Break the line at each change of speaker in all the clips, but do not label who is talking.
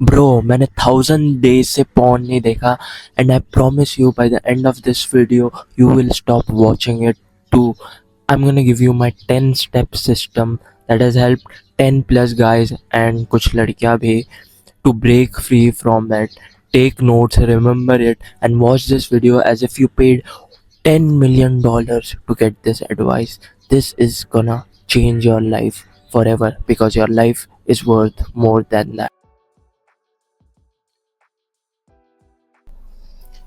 Bro मैंने 1000 days से porn नहीं देखा and I promise you by the end of this video you will stop watching it too I'm gonna give you my 10-step system that has helped 10 plus guys and कुछ लड़कियां भी to break free from it. Take notes, remember it, and watch this video as if you paid $10 million to get this advice. This is gonna change your life forever because your life is worth more than that.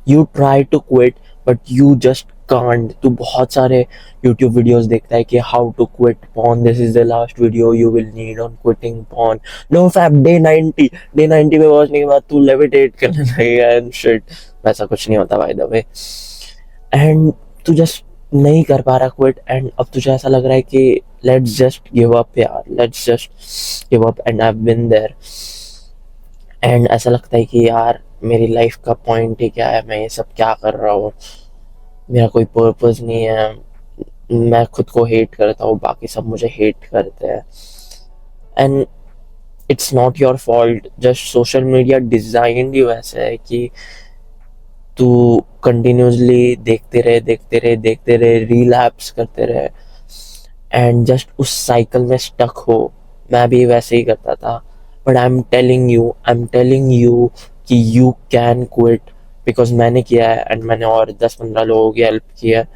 You try to quit but you just can't. तू बहुत सारे YouTube videos देखता है कि how to quit porn. This is the last video you will need on quitting porn. No fab, day 90 पे पहुंचने के बाद तू levitate करने लगेगा and shit. वैसा कुछ नहीं होता by the way. And तू just नहीं कर पा रहा quit and अब तुझे ऐसा लग रहा है कि let's just give up यार, let's just give up. And I've been there. And ऐसा लगता है कि यार मेरी लाइफ का पॉइंट ही क्या है, मैं ये सब क्या कर रहा हूँ, मेरा कोई पर्पस नहीं है, मैं खुद को हेट करता हूँ, बाकी सब मुझे हेट करते हैं. And it's not your fault, just social media design ही वैसे है कि तू कंटिन्यूसली देखते रहे रिलैप्स करते रहे एंड जस्ट उस साइकिल में स्टक हो. मैं भी वैसे ही करता था but I am telling you कि यू कैन क्विट बिकॉज मैंने किया है एंड मैंने और 10-15 लोगों की हेल्प की है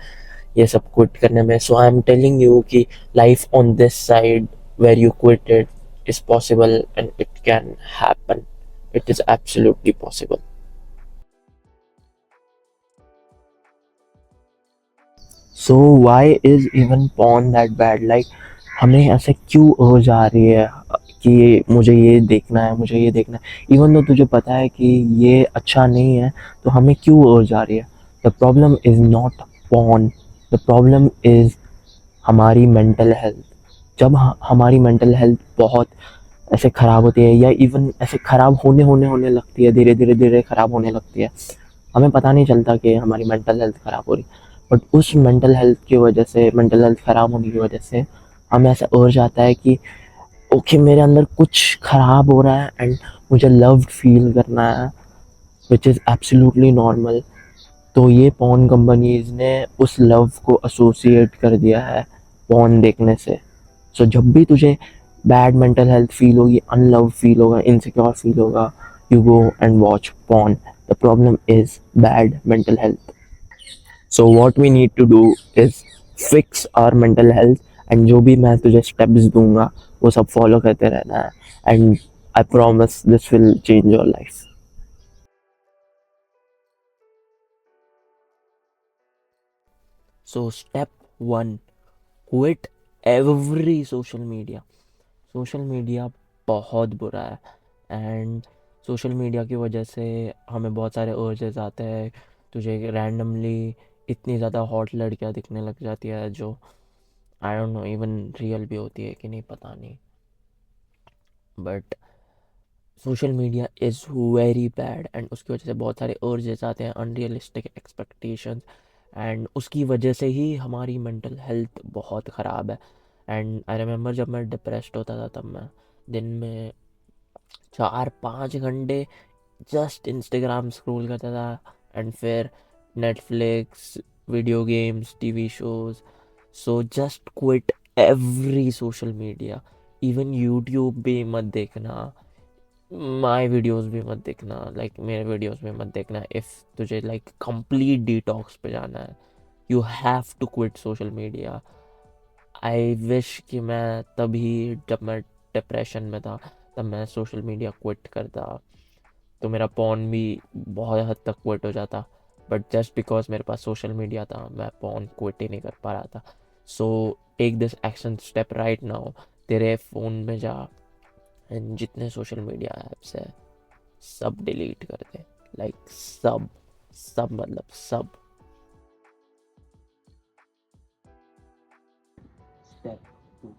ये सब क्विट करने में. So I am telling you कि life on this side where you quit it is possible and it can happen. It is absolutely possible. So why is even porn that bad? Like हमें ऐसे क्यों urge आ रही है कि मुझे ये देखना है, मुझे ये देखना है, इवन तो तुझे पता है कि ये अच्छा नहीं है, तो हमें क्यों urge आ रही है? The problem is not porn. The problem is हमारी मेंटल हेल्थ. जब हमारी मेंटल हेल्थ बहुत ऐसे ख़राब होती है या इवन ऐसे ख़राब होने लगती है, धीरे धीरे ख़राब होने लगती है, हमें पता नहीं चलता कि हमारी मेंटल हेल्थ ख़राब हो रही है. बट उस मेंटल हेल्थ की वजह से, मेंटल हेल्थ ख़राब होने की वजह से हमें ऐसा urge आता है कि ओके मेरे अंदर कुछ ख़राब हो रहा है एंड मुझे लव्ड फील करना है, विच इज़ एब्सोल्युटली नॉर्मल. तो ये पॉर्न कंपनीज ने उस लव को एसोसिएट कर दिया है पॉर्न देखने से. सो जब भी तुझे बैड मेंटल हेल्थ फील होगी, अनलव्ड फील होगा, इनसिक्योर फील होगा, you go and watch porn. The problem is bad mental health. So what we need to do is fix our mental health. And जो भी मैं तुझे steps दूंगा वो सब फॉलो करते रहना है and I promise this will change your life. So step 1, quit every social media. Social media बहुत बुरा है एंड सोशल मीडिया की वजह से हमें बहुत सारे अर्जेस आते हैं. तुझे रैंडमली इतनी ज़्यादा हॉट लड़कियां दिखने लग जाती है जो I don't know even real भी होती है कि नहीं पता नहीं. But social media is very bad and उसकी वजह से बहुत सारे अर्जेस आते हैं, अनरियलिस्टिक एक्सपेक्टेशंस, एंड उसकी वजह से ही हमारी मेंटल हेल्थ बहुत ख़राब है. एंड आई रिमेंबर जब मैं डिप्रेस्ड होता था तब मैं दिन में 4-5 घंटे जस्ट इंस्टाग्राम स्क्रॉल करता था एंड फिर Netflix, video games, TV shows. So just quit every social media. Even YouTube भी मत देखना, माय वीडियोस भी मत देखना, लाइक मेरे वीडियोस भी मत देखना. इफ़ तुझे लाइक कंप्लीट डिटॉक्स पे जाना है you have to quit social media. I wish कि मैं तभी जब मैं डिप्रेशन में था तब मैं सोशल मीडिया क्विट करता तो मेरा पॉन भी बहुत हद तक क्विट हो जाता. बट जस्ट बिकॉज मेरे पास सोशल मीडिया था मैं पॉन क्विट ही नहीं कर पा रहा था. So take this action step right now. तेरे फ़ोन में जा एंड जितने सोशल मीडिया ऐप्स है सब डिलीट कर दे. लाइक सब सब मतलब सब. Step 2,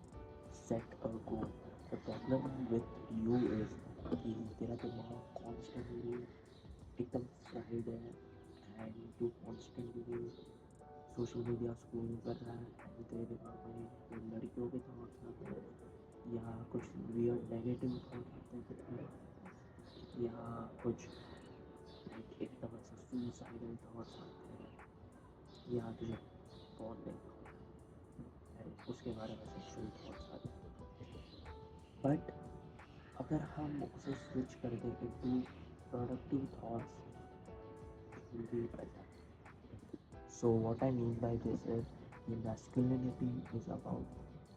set a goal. The problem with you is कि तेरा दिमाग कॉन्स्टेंटली एकदम फ्राइड है एंड तू कॉन्स्टेंटली सोशल मीडिया स्क्रॉल कर रहा है एंड तेरे दिमाग में कोई लड़कियों के थॉट्स आते हैं या कुछ वियर्ड नेगेटिव थॉट्स आते हैं. या कुछ लाइक एकदम ऐसे सुसाइडल थॉट्स आते हैं या तुझे फोन देखना एंड उसके बारे में सेक्सुअल थॉट्स आते हैं, बट अगर हम उसे स्विच कर दें into productive thoughts it will be better. So what I mean by this is the masculinity is about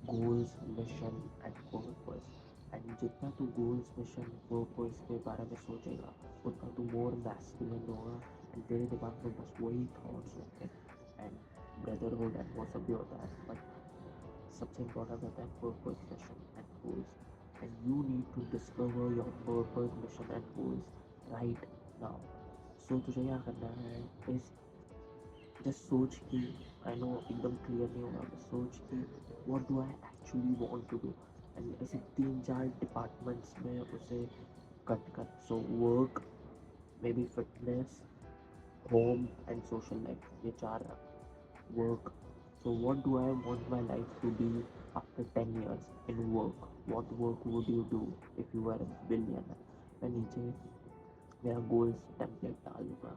goals, mission and purpose. And जितना तू goals, mission, purpose के बारे में सोचेगा उतना तू more masculine होगा and तेरे दिमाग में बस वही thoughts होंगे and brotherhood and वो सब भी होता है but सबसे important होता है purpose, mission and goals. And you need to discover your purpose, mission and goals right now. So तुझे क्या करना है is जस्ट सोच कि आई नो एकदम क्लियर नहीं होगा बस सोच कि what do I actually want to do and ऐसे 3-4 डिपार्टमेंट्स में उसे कट कर. So work, maybe fitness, home and social life, ये 4 work. So what do I want my life to be after 10 years in work. What work would you do if you are a billionaire. मैं नीचे मेरा goals template डाल दूँगा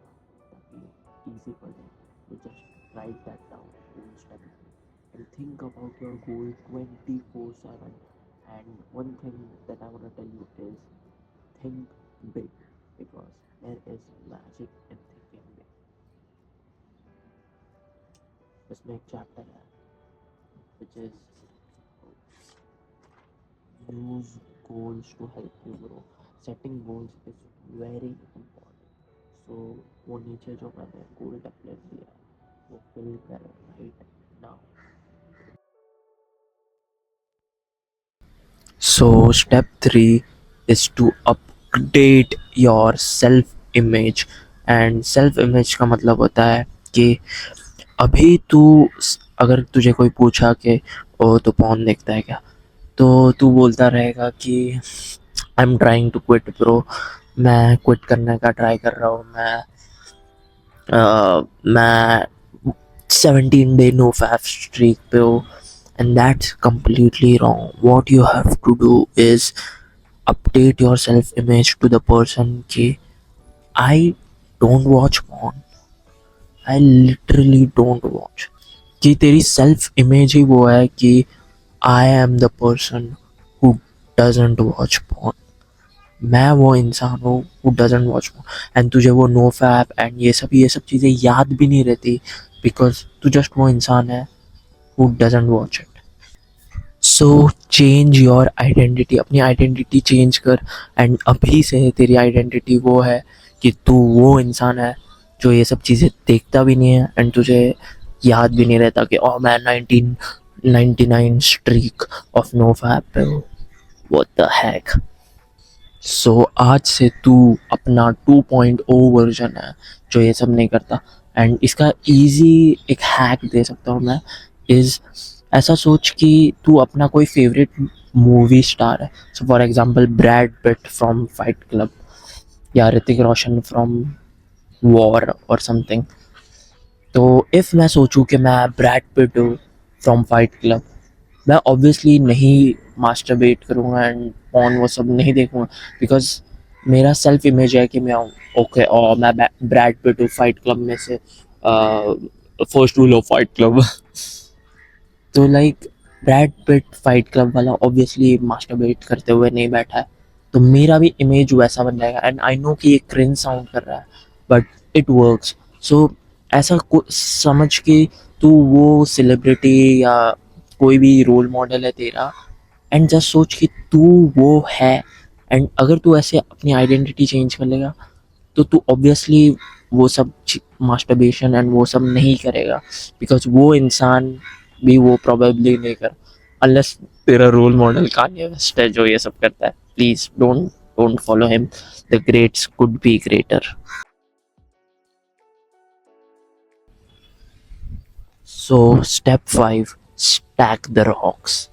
ताकि easy पड़े. You just write that down, goals tablet, and think about your goal 24/7. And one thing that I want to tell you is think big because there is magic in thinking big. इसमें एक chapter है which is use goals to help you grow. Setting goals is very important. So वो नीचे जो मैंने गोल template दिया है वो फिल कर right now. So, step 3 is to update your self image. And self image का मतलब होता है कि अभी तू अगर तुझे कोई पूछा कि ओ तो पॉर्न देखता है क्या, तो तू बोलता रहेगा कि I am trying to quit bro, मैं क्विट करने का ट्राई कर रहा हूँ, मैं 17-day नो फैप स्ट्रीक पे हूँ. And that's completely wrong. What you have to do is update your self image to the person कि I don't watch porn. I literally don't watch. कि तेरी self image ही वो है कि I am the person who doesn't watch porn. मैं वो इंसान हूँ who doesn't watch porn. And तुझे वो no fap and ये सब चीज़ें याद भी नहीं रहती because तू just वो इंसान है who doesn't watch it. So change your identity. अपनी आइडेंटिटी चेंज कर एंड अभी से तेरी आइडेंटिटी वो है कि तू वो इंसान है जो ये सब चीज़ें देखता भी नहीं है एंड तुझे याद भी नहीं रहता कि ओ मैं 1999 स्ट्रीक ऑफ नो फैप पे हूँ. What the hack. सो आज से तू अपना 2.0 वर्जन है जो ये सब नहीं करता. एंड इसका ईजी एक हैक दे सकता हूँ मैं. इज़ ऐसा सोच कि तू अपना कोई फेवरेट मूवी स्टार है. So for example Brad Pitt from Fight Club या ऋतिक रोशन फ्रॉम वॉर और समथिंग. तो इफ़ मैं सोचूं कि मैं ब्रैड पिट हूँ फ्रॉम फाइट क्लब, मैं ऑब्वियसली नहीं मास्टरबेट करूँगा एंड पॉर्न वो सब नहीं देखूँगा बिकॉज मेरा सेल्फ इमेज है कि मैं ओके और मैं ब्रैड पिट हूँ फाइट क्लब में से first rule of fight club. तो like Brad Pitt fight club वाला ऑब्वियसली मास्टरबेट करते हुए नहीं बैठा है तो मेरा भी इमेज वैसा बन जाएगा. एंड आई नो कि ये क्रिंज साउंड कर रहा है बट इट वर्क्स. सो ऐसा समझ के तू वो सेलिब्रिटी या कोई भी रोल मॉडल है तेरा एंड जस्ट सोच कि तू वो है. एंड अगर तू ऐसे अपनी आइडेंटिटी चेंज कर लेगा तो तू ऑब्वियसली वो सब मास्टरबेशन एंड वो सब नहीं करेगा बिकॉज वो इंसान भी वो प्रोबेबली नहीं कर अनलेस तेरा रोल मॉडल कान्ये वेस्ट है जो ये सब करता है. Please don't follow him. The greats could be greater. So step 5 stack the rocks.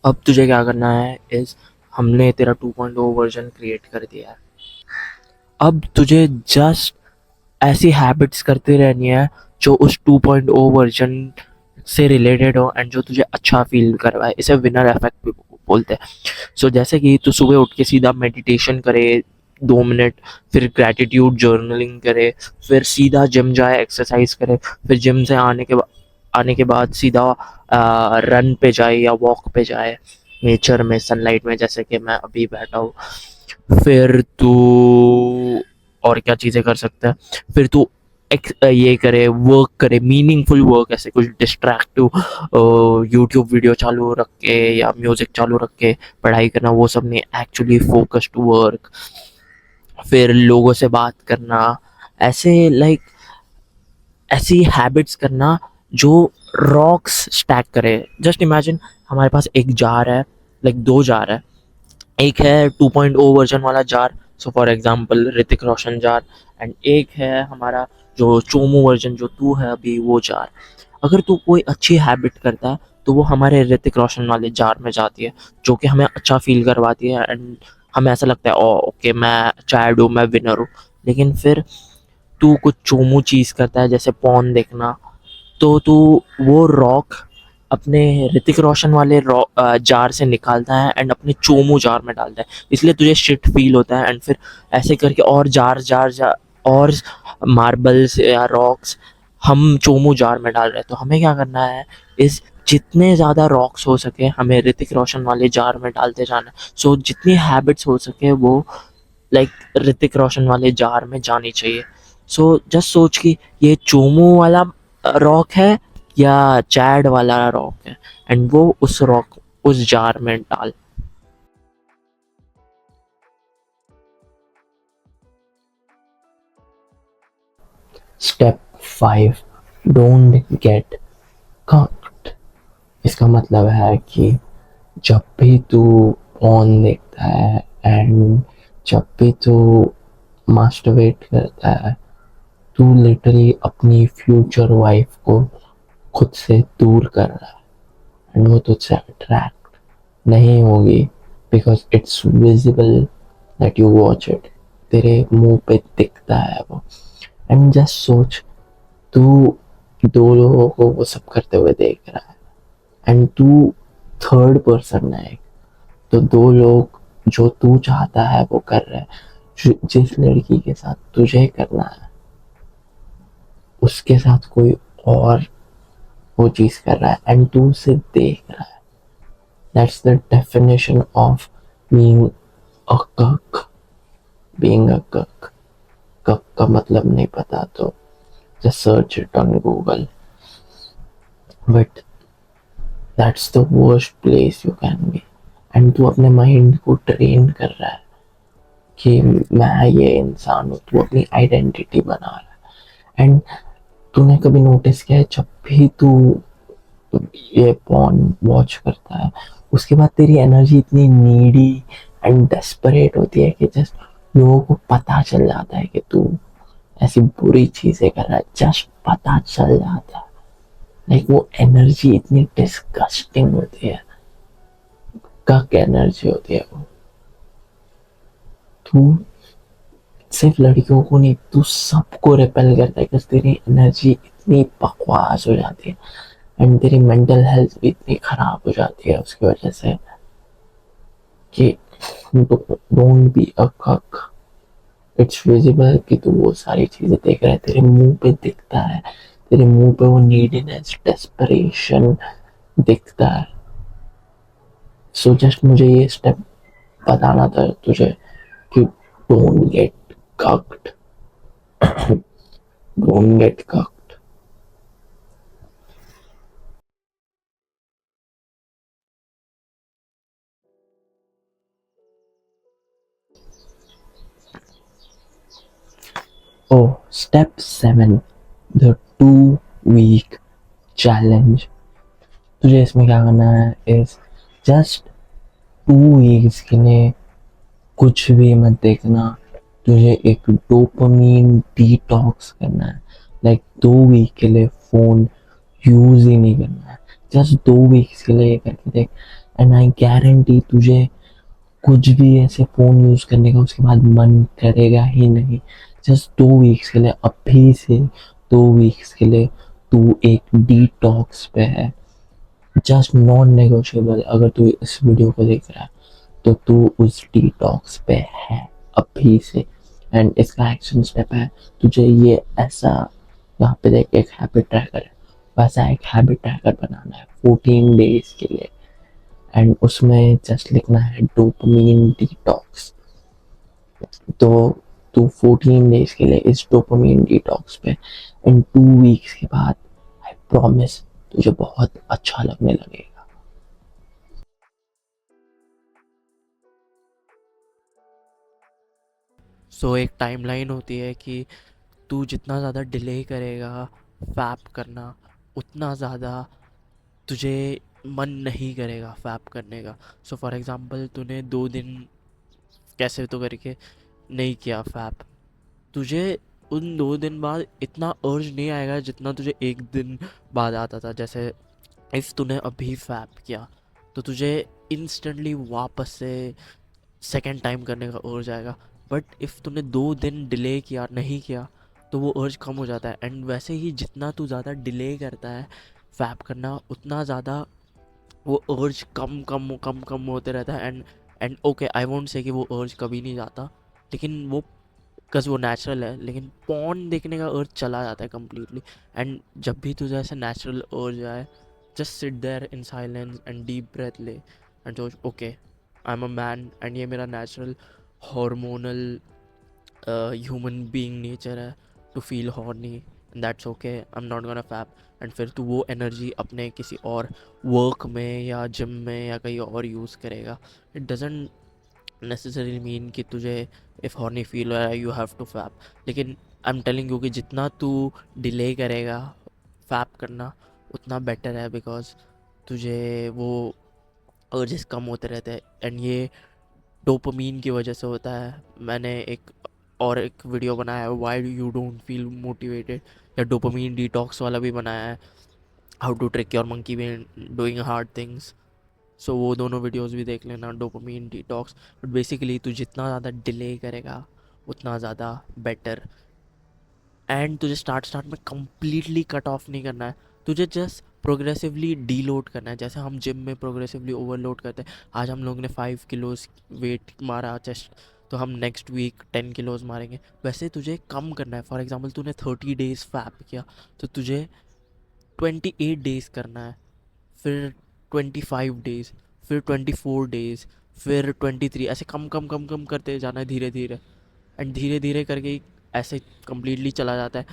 अब तुझे क्या करना है इज हमने तेरा 2.0 वर्जन क्रिएट कर दिया है. अब तुझे जस्ट ऐसी हैबिट्स करती रहनी है जो उस 2.0 वर्जन से रिलेटेड हो एंड जो तुझे अच्छा फील करवाए. इसे विनर इफेक्ट भी बोलते हैं। सो जैसे कि तू सुबह उठ के सीधा मेडिटेशन करे 2 मिनट, फिर ग्रैटिट्यूड जर्नलिंग करे, फिर सीधा जिम जाए, एक्सरसाइज करे, फिर जिम से आने के बाद सीधा रन पे जाए या वॉक पे जाए नेचर में, सनलाइट में, जैसे कि मैं अभी बैठा हूँ। फिर तू और क्या चीज़ें कर सकता है, फिर तू ये करे, वर्क करे, मीनिंगफुल वर्क, ऐसे कुछ डिस्ट्रैक्टिव यूट्यूब वीडियो चालू रख के या म्यूजिक चालू रख के पढ़ाई करना, वो सब नहीं, एक्चुअली फोकस्ड वर्क। फिर लोगों से बात करना, ऐसे लाइक ऐसी हैबिट्स करना जो रॉक्स स्टैक करे। जस्ट इमेजिन हमारे पास एक जार है, लाइक 2 जार है, एक है 2.0 वर्जन वाला jar, so for example Hrithik Roshan jar, and एक है हमारा जो चोमू वर्जन जो तू है अभी, वो जार। अगर तू कोई अच्छी हैबिट करता है तो वो हमारे ऋतिक रोशन वाले जार में जाती है, जो कि हमें अच्छा फील करवाती है, एंड हमें ऐसा लगता है ओ ओके मैं चैड हूँ, मैं विनर हूँ। लेकिन फिर तू कुछ चोमू चीज़ करता है जैसे पॉन देखना, तो तू वो रॉक अपने ऋतिक रोशन वाले जार से निकालता है एंड अपने चोमू जार में डालता है, इसलिए तुझे शिट फील होता है। एंड फिर ऐसे करके और जार और मार्बल्स या रॉक्स हम चोमू जार में डाल रहे हैं। तो हमें क्या करना है, इस जितने ज़्यादा रॉक्स हो सके हमें ऋतिक रोशन वाले जार में डालते जाना है। सो जितनी हैबिट्स हो सके वो लाइक ऋतिक रोशन वाले जार में जानी चाहिए। सो जस्ट सोच कि ये चोमू वाला रॉक है या चैड वाला रॉक है, एंड वो उस रॉक उस जार में डाल। Step 5, don't get cocked. इसका मतलब है कि जब भी तू पॉर्न देखता है एंड जब भी तू मास्टरबेट करता है, तू लिटरली अपनी फ्यूचर वाइफ को खुद से दूर कर रहा है, एंड वो तुझसे अट्रैक्ट नहीं होगी because it's visible that you watch it. तेरे मुंह पे दिखता है वो। एंड जस्ट सोच, तू 2 लोगों को वो सब करते हुए देख रहा है एंड तू थर्ड पर्सन है, तो 2 लोग जो तू चाहता है वो कर रहे हैं। जिस लड़की के साथ तुझे करना है उसके साथ कोई और वो चीज कर रहा है एंड तू उसे देख रहा है। That's the definition of being a cuck. Being a कक, कक का मतलब नहीं पता तो just search it on Google, but that's the worst place you can be. And तू अपने माइंड को ट्रेन कर रहा है कि मैं ये इंसान हूँ, तू अपनी आइडेंटिटी बना रहा है। एंड तूने कभी नोटिस किया है, जब भी तू ये पॉर्न वॉच करता है उसके बाद तेरी एनर्जी इतनी नीडी एंड डेस्परेट होती है कि जस्ट लोगों को पता चल जाता है कि तू ऐसी बुरी चीजें कर रहा है, जस्ट पता चल जाता है। लाइक वो एनर्जी इतनी डिस्गस्टिंग होती है, कक एनर्जी होती है वो। तू सिर्फ लड़कियों को नहीं, तू सबको रिपेल करता है बिकॉज तेरी एनर्जी इतनी बकवास हो जाती है एंड तेरी मेंटल हेल्थ भी इतनी खराब हो जाती है उसकी वजह से कि डोंट बी अ कक। इट्स विजिबल कि तू वो सारी चीजें देख रहा है, तेरे मुंह पे दिखता है, तेरे मुंह पे वो नीडीनेस, डेस्परेशन दिखता है। सो जस्ट मुझे ये स्टेप बताना था तुझे कि don't get cucked. Don't get cucked. Oh, step 7, the 2 week challenge। तुझे इसमें क्या करना है इज जस्ट 2 weeks के लिए कुछ भी मत देखना। तुझे एक डोपामीन डिटॉक्स करना है, लाइक 2 week के लिए फोन यूज ही नहीं करना है। जस्ट 2 weeks के लिए करके देख, एंड आई गारंटी तुझे कुछ भी ऐसे फोन यूज करने का उसके बाद मन करेगा ही नहीं। जस्ट 2 weeks के लिए, अभी से 2 weeks के लिए तू एक डिटॉक्स पे है। जस्ट नॉन नेगोशिएबल, अगर तू इस वीडियो को देख रहा है तो तू उस डिटॉक्स पे है अभी से। एंड इसका एक्शन स्टेप है, तुझे ये ऐसा, यहाँ पे देख एक हैबिट ट्रैकर है, वैसा एक हैबिट ट्रैकर बनाना है 14 डेज के लिए। एंड उसमें जस्ट लिखना है डोपामीन डिटॉक्स। तो तू 14 डेज के लिए इस डोपामीन डिटॉक्स पे, इन 2 वीक्स के बाद आई प्रॉमिस तुझे बहुत अच्छा लगने लगेगा।
सो एक टाइमलाइन होती है कि तू जितना ज़्यादा डिले करेगा फैप करना, उतना ज़्यादा तुझे मन नहीं करेगा फैप करने का। सो फॉर एग्ज़ाम्पल तूने 2 दिन कैसे तो करके नहीं किया फैप, तुझे उन 2 दिन बाद इतना अर्ज नहीं आएगा जितना तुझे एक दिन बाद आता था। जैसे इफ़ तूने अभी फैप किया तो तुझे इंस्टेंटली वापस से सेकेंड टाइम करने का अर्ज आएगा। बट इफ़ तूने 2 दिन डिले किया नहीं किया तो वो अर्ज कम हो जाता है। एंड वैसे ही जितना तू ज़्यादा डिले करता है फैप करना, उतना ज़्यादा वो अर्ज कम कम कम कम होते रहता है। And okay, I won't say कि वो अर्ज कभी नहीं जाता, लेकिन वो बिकॉज वो नेचुरल है। लेकिन पॉन देखने का अर्ज चला जाता है कम्प्लीटली। एंड जब भी तुझे ऐसा नेचुरल अर्ज आए, just sit there in silence and deep breath ले एंड सोच okay, I am a man and ये मेरा natural hormonal human being nature है to feel horny, and that's okay, I am not gonna fap. And फिर तू वो energy अपने किसी और वर्क में या जिम में या कहीं और यूज़ करेगा। इट डजेंट नेसेसरी मीन कि तुझे इफ़ हॉर्नी फील हो रहा है यू हैव टू फैप। लेकिन आई एम टेलिंग यू कि जितना तू डिले करेगा फैप करना उतना बेटर है, बिकॉज तुझे वो अर्जेस कम होते रहते हैं। एंड ये डोपामीन की वजह से होता है। मैंने एक वीडियो बनाया है, why you don't feel motivated, या डोपामीन डिटॉक्स वाला भी बनाया है, how to trick your monkey brain doing hard things. So वो दोनों वीडियोस भी देख लेना, डोपामीन डिटॉक्स। बट बेसिकली तू जितना ज़्यादा डिले करेगा उतना ज़्यादा बेटर। एंड तुझे स्टार्ट स्टार्ट में कम्प्लीटली कट ऑफ नहीं करना है, तुझे जस्ट प्रोग्रेसिवली डीलोड करना है। जैसे हम जिम में प्रोग्रेसिवली ओवरलोड करते हैं, आज हम लोग ने 5 किलोज वेट मारा चेस्ट, तो हम नेक्स्ट वीक 10 किलोज मारेंगे। वैसे तुझे कम करना है। फॉर एग्जांपल तूने 30 डेज़ फैप किया तो तुझे 28 डेज़ करना है, फिर 25 डेज़, फिर 24 डेज़, फिर 23, ऐसे कम कम कम कम करते जाना है धीरे धीरे। एंड धीरे धीरे करके ही ऐसे कम्प्लीटली चला जाता है।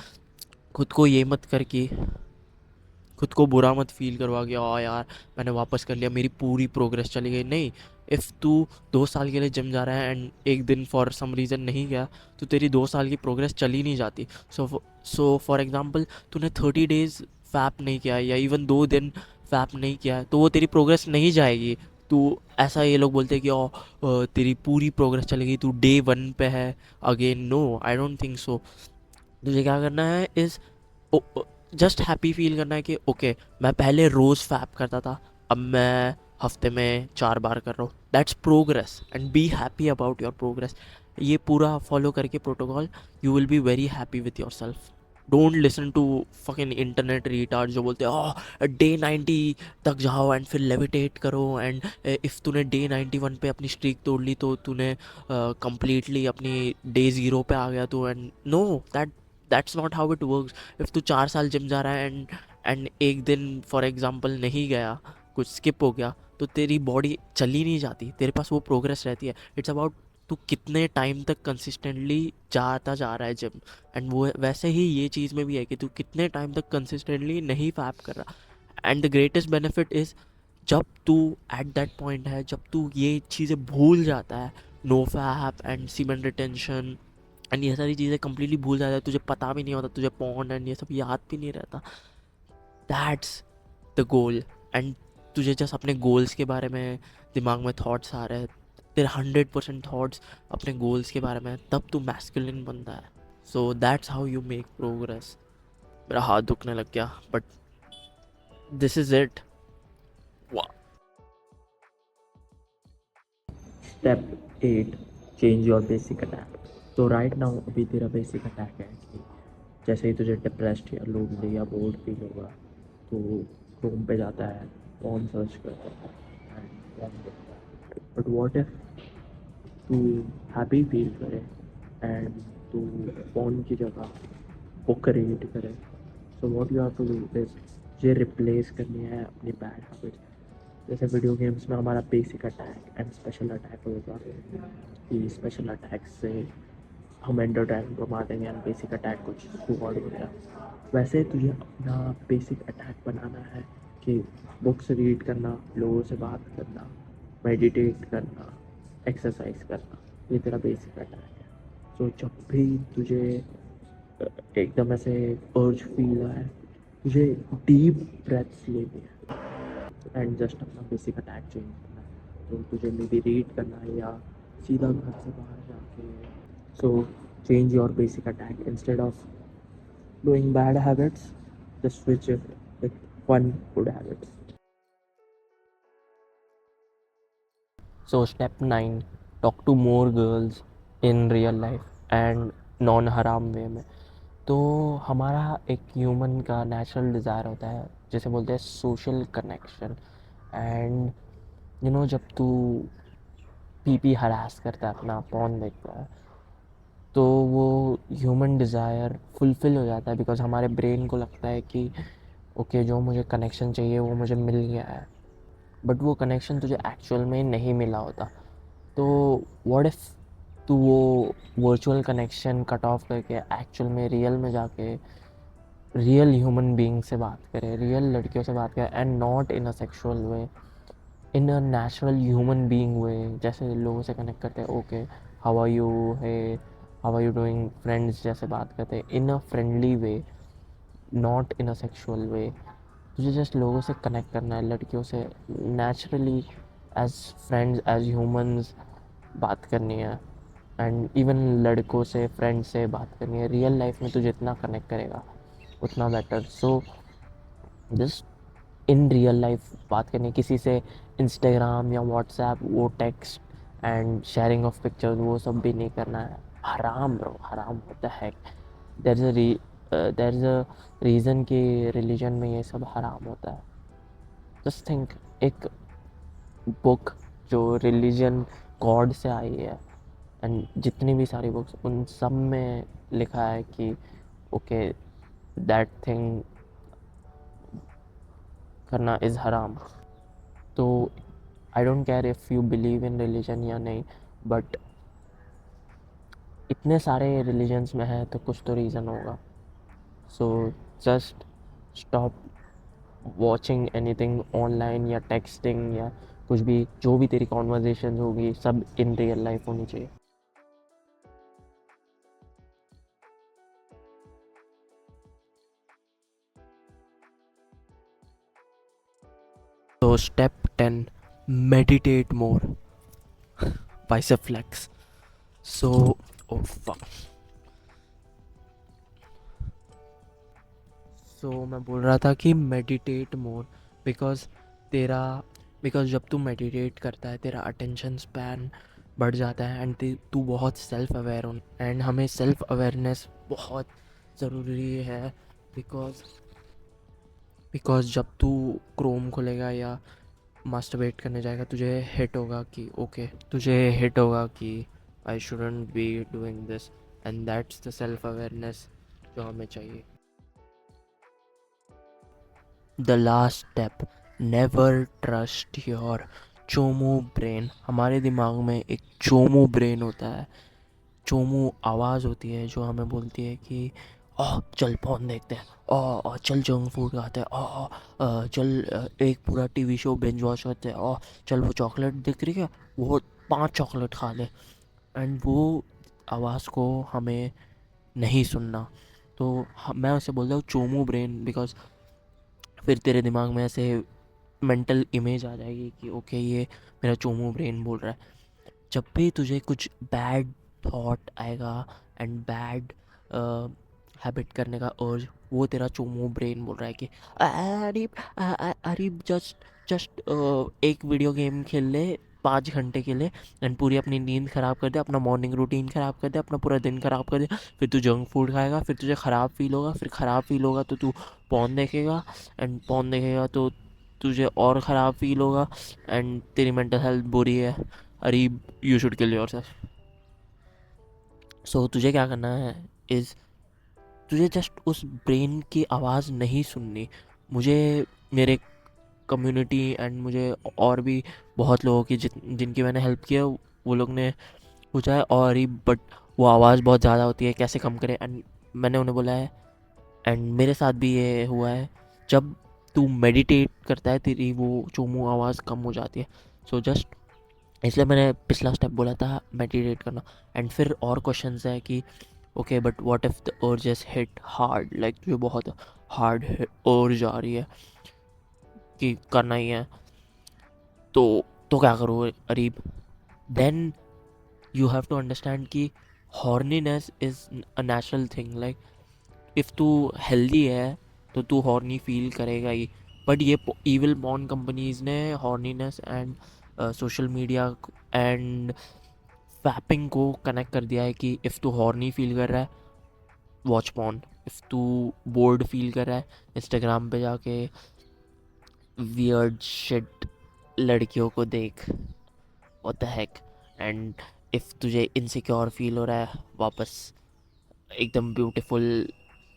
खुद को ये मत कर कि खुद को बुरा मत फील करवा कि आ यार मैंने वापस कर लिया, मेरी पूरी प्रोग्रेस चली गई। नहीं, इफ़ तू 2 साल के लिए जिम जा रहा है एंड एक दिन फॉर सम रीज़न नहीं गया तो तेरी 2 साल की प्रोग्रेस चली नहीं जाती। सो फॉर एग्जांपल तूने 30 डेज़ फैप नहीं किया या इवन 2 दिन फैप नहीं किया है तो वो तेरी प्रोग्रेस नहीं जाएगी। तू ऐसा ये लोग बोलते हैं कि तेरी पूरी प्रोग्रेस चलेगी, तू डे 1 पे है again. No, I don't think so. तुझे क्या करना है इज़ जस्ट हैप्पी फील करना है कि ओके, मैं पहले रोज़ फैप करता था, अब मैं हफ्ते में 4 बार कर रहा हूँ। That's progress and be happy about your progress. ये पूरा फॉलो करके protocol, you will be very happy with yourself. Don't listen to fucking internet retard जो बोलते हैं डे 90 तक जाओ एंड फिर लेविटेट करो। एंड इफ़ तूने डे 91 पे अपनी स्ट्रीक तोड़ ली तो तूने कंप्लीटली अपनी डे 0 पे आ गया तो। And no, that's not how it works. If तू 4 साल जिम जा रहा है एंड एक दिन फॉर एग्जांपल नहीं गया, कुछ स्किप हो गया, तो तेरी बॉडी चली नहीं जाती, तेरे पास वो प्रोग्रेस रहती है। इट्स अबाउट तू कितने टाइम तक कंसिस्टेंटली जाता जा रहा है जिम। एंड वो वैसे ही ये चीज़ में भी है कि तू कितने टाइम तक कंसिस्टेंटली नहीं फैप कर रहा। And the greatest benefit is जब तू एट दैट पॉइंट है, जब तू ये चीज़ें भूल जाता है, no fap and semen retention and ये सारी चीज़ें कम्प्लीटली भूल जाता है, तुझे पता भी नहीं होता, तुझे पॉन्ड एंड ये सब याद भी नहीं रहता। That's the goal. एंड तुझे जस्ट अपने गोल्स के बारे में दिमाग में थॉट्स आ रहे हैं, तेरे 100% थॉट्स अपने गोल्स के बारे में, तब तू मैस्कुलिन बनता है। So that's how you make progress. मेरा हाथ दुखने लग गया, but this is it.
Step 8, change your basic attack. तो राइट नाउ अभी तेरा बेसिक अटैक है कि जैसे ही तुझे डिप्रेस्ड या लोनली या बोर्ड फील होगा तो क्रोम पे जाता है, पॉन सर्च करता है एंड पॉन देखता है। बट वॉट इफ तू हैप्पी फील करे एंड तू पॉन की जगह बुक रीड करे। So what you have to do is ये रिप्लेस करनी है अपनी बैड हैबिट्स। जैसे वीडियो गेम्स में हमारा basic attack and special attack होगा कि स्पेशल अटैक से हम एंडर ड्रैगन को मार देंगे एंड बेसिक अटैक कुछ स्क्वाड वगैरह। वैसे तुझे अपना बेसिक अटैक बनाना है कि बुक्स रीड करना, लोगों से बात करना, मेडिटेट करना, एक्सरसाइज करना, ये तेरा बेसिक अटैक है। सो जब भी तुझे एकदम ऐसे अर्ज फील आए, तुझे डीप ब्रेथ्स लेनी है एंड जस्ट अपना बेसिक अटैक चेंज करना है। तो तुझे मे बी रीड करना है या सीधा घर से बाहर जाके so change your basic attack instead of doing bad habits, just switch it with fun good habits.
So step 9, talk to more girls in real life and non हराम वे में। तो हमारा एक ह्यूमन का नेचुरल डिज़ायर होता है जिसे बोलते हैं सोशल कनेक्शन। एंड जब तू पीपी हरास करता है, अपना पॉन देखता है, तो वो ह्यूमन डिज़ायर फुलफ़िल हो जाता है बिकॉज़ हमारे ब्रेन को लगता है कि ओके, जो मुझे कनेक्शन चाहिए वो मुझे मिल गया है। बट वो कनेक्शन तुझे एक्चुअल में नहीं मिला होता। तो व्हाट इफ़ तू वो वर्चुअल कनेक्शन कट ऑफ करके एक्चुअल में रियल में जाके रियल ह्यूमन बीइंग से बात करे, रियल लड़कियों से बात करे, and not in a sexual way, in a natural human being way. जैसे लोगों से कनेक्ट करते हैं, okay how are you, hey how are you doing, friends जैसे बात करते हैं in a friendly way, not in a sexual way. तुझे जस्ट लोगों से कनेक्ट करना है, लड़कियों से naturally as friends, as humans बात करनी है। एंड इवन लड़कों से, फ्रेंड से बात करनी है। रियल लाइफ में तू जितना कनेक्ट करेगा उतना better. So just in real life बात करनी किसी से, इंस्टाग्राम या व्हाट्सएप वो text and sharing of pictures वो सब भी नहीं करना है। हराम ब्रो, हराम होता है। देर इज़ अ रीज़न कि रिलीजन में ये सब हराम होता है। जस्ट थिंक, एक बुक जो रिलीजन गॉड से आई है एंड जितनी भी सारी बुक्स, उन सब में लिखा है कि ओके, दैट थिंग करना इज़ हराम। तो I don't care if you believe in religion या नहीं, बट इतने सारे रिलीजन्स में है तो कुछ तो रीज़न होगा। So just stop watching anything online या टेक्सटिंग या कुछ भी, जो भी तेरी कॉन्वर्जेशन होगी सब इन रियल लाइफ होनी चाहिए। So step 10, meditate more. Bicep flex. So, oh fuck. मैं बोल रहा था कि meditate more because तेरा बिकॉज जब तू मेडिटेट करता है तेरा अटेंशन स्पैन बढ़ जाता है एंड तू बहुत सेल्फ अवेयर हो। एंड हमें सेल्फ अवेयरनेस बहुत ज़रूरी है बिकॉज जब तू क्रोम खोलेगा या मास्टरबेट करने जाएगा, तुझे हिट होगा कि I shouldn't be doing this. And that's the self awareness जो हमें चाहिए। The last step, never trust your Chomu brain. हमारे दिमाग में एक चोमू ब्रेन होता है। चोमू आवाज़ होती है जो हमें बोलती है कि चल फोन देखते हैं, चल जंक फूड खाते हैं, चल एक पूरा टीवी शो बिंज वॉच करते हैं, चल वो चॉकलेट दिख रही है, वो 5 चॉकलेट खा ले। एंड वो आवाज़ को हमें नहीं सुनना। तो मैं उसे बोलता हूँ चोमू ब्रेन बिकॉज फिर तेरे दिमाग में ऐसे मेंटल इमेज आ जाएगी कि ओके, ये मेरा चोमू ब्रेन बोल रहा है। जब भी तुझे कुछ बैड थॉट आएगा एंड बैड हैबिट करने का अर्ज, वो तेरा चोमू ब्रेन बोल रहा है कि अरे अरे जस्ट जस्ट एक वीडियो गेम खेल ले 5 घंटे के लिए एंड पूरी अपनी नींद ख़राब कर दे, अपना मॉर्निंग रूटीन ख़राब कर दे, अपना पूरा दिन ख़राब कर दे। फिर तू जंक फूड खाएगा, फिर तुझे ख़राब फील होगा, फिर ख़राब फील होगा तो तू पॉर्न देखेगा, एंड पॉर्न देखेगा तो तुझे और ख़राब फील होगा एंड तेरी मेंटल हेल्थ बुरी है, Areeb, you should kill yourself. So तुझे क्या करना है इज़, तुझे जस्ट उस ब्रेन की आवाज़ नहीं सुननी। मुझे मेरे कम्युनिटी एंड मुझे और भी बहुत लोगों की जिनकी मैंने हेल्प किया, वो लोग ने पूछा है और ही, बट वो आवाज़ बहुत ज़्यादा होती है, कैसे कम करें, एंड मैंने उन्हें बोला है, एंड मेरे साथ भी ये हुआ है, जब तू मेडिटेट करता है तेरी वो चोमू आवाज़ कम हो जाती है। सो जस्ट इसलिए मैंने पिछला स्टेप बोला था मेडिटेट करना। एंड फिर और क्वेश्चंस है कि okay but what if the urges hit hard, like तुझे बहुत हार्ड अर्ज आ रही है कि करना ही है, तो क्या करो Areeb? Then you have to understand कि horniness is a natural thing. Like if तू हेल्दी है तो तू हॉर्नी फील करेगा ही। बट ये इविल पॉर्न कंपनीज ने horniness and social media and fapping को कनेक्ट कर दिया है कि इफ़ तू हॉर्नी फील कर रहा है, वॉच पॉर्न। इफ़ तू बोर्ड फील कर रहा है, इंस्टाग्राम पे जाके वियर्ड शिट लड़कियों को देख, what the heck. And if तुझे इनसिक्योर फील हो रहा है, वापस एकदम ब्यूटीफुल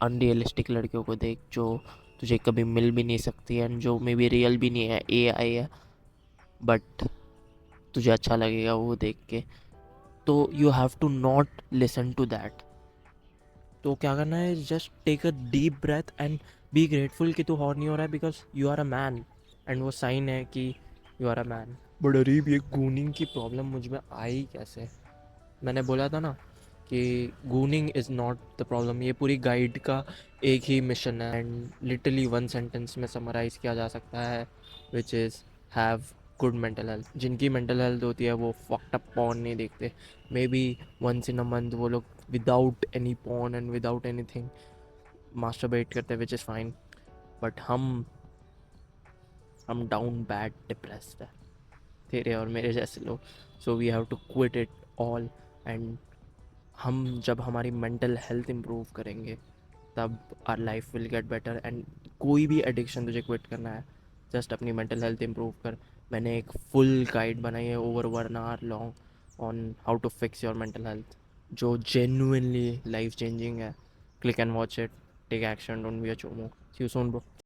अनरियलिस्टिक लड़कियों को देख जो तुझे कभी मिल भी नहीं सकती एंड जो मे बी रियल भी नहीं है, AI है, बट तुझे अच्छा लगेगा वो देख के। तो you have to not listen to that. तो क्या करना है, just take a deep breath and be grateful कि तू हॉर्न नहीं हो रहा है, because you are a man and वो साइन है कि you are a man. But Areeb, ये गूनिंग की प्रॉब्लम मुझ में आई कैसे? मैंने बोला था ना कि gooning is not the problem. ये पूरी गाइड का एक ही मिशन है एंड लिटरली वन सेंटेंस में समराइज़ किया जा सकता है, which is have good mental health. जिनकी मेंटल हेल्थ होती है वो फक्ड अप पॉर्न नहीं देखते। Maybe once in a month वो लोग without any porn and without any thing masturbate करते हैं, विच इज़ फाइन। बट हम डाउन बैड डिप्रेस्ड है, तेरे और मेरे जैसे लोग। So we have to quit it all. And हम जब हमारी मेंटल हेल्थ इम्प्रूव करेंगे तब our life will get better. And कोई भी एडिक्शन तुझे क्विट करना है, जस्ट अपनी मेंटल हेल्थ इम्प्रूव कर। मैंने एक फुल गाइड बनाई है over 1 hour long on how to fix your mental health, जो जेन्युइनली लाइफ चेंजिंग है। Click and watch it, take action, don't be a chomo. See you soon bro.